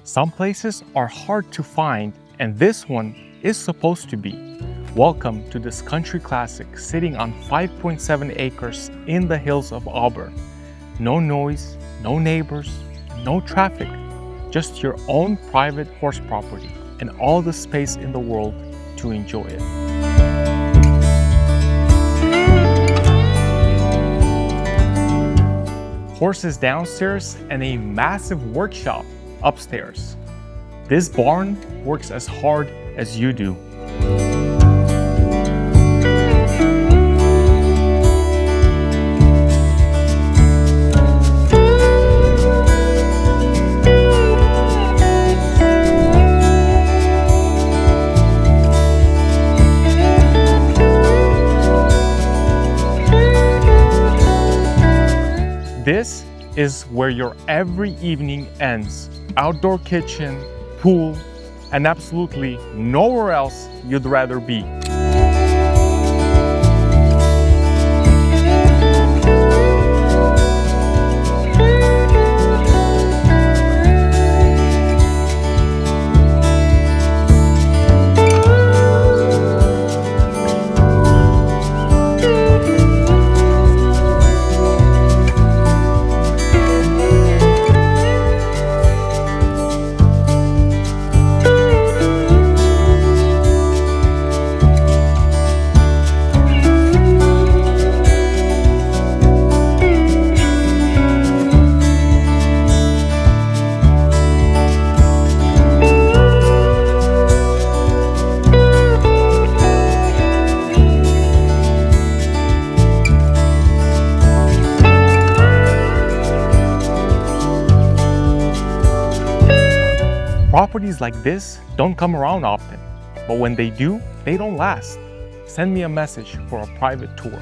Some places are hard to find, and this one is supposed to be. Welcome to this country classic sitting on 5.7 acres in the hills of Auburn. No noise, no neighbors, no traffic, just your own private horse property and all the space in the world to enjoy it. Horses downstairs and a massive workshop upstairs. This barn works as hard as you do. This is where your every evening ends. Outdoor kitchen, pool, and absolutely nowhere else you'd rather be. Properties like this don't come around often, but when they do, they don't last. Send me a message for a private tour.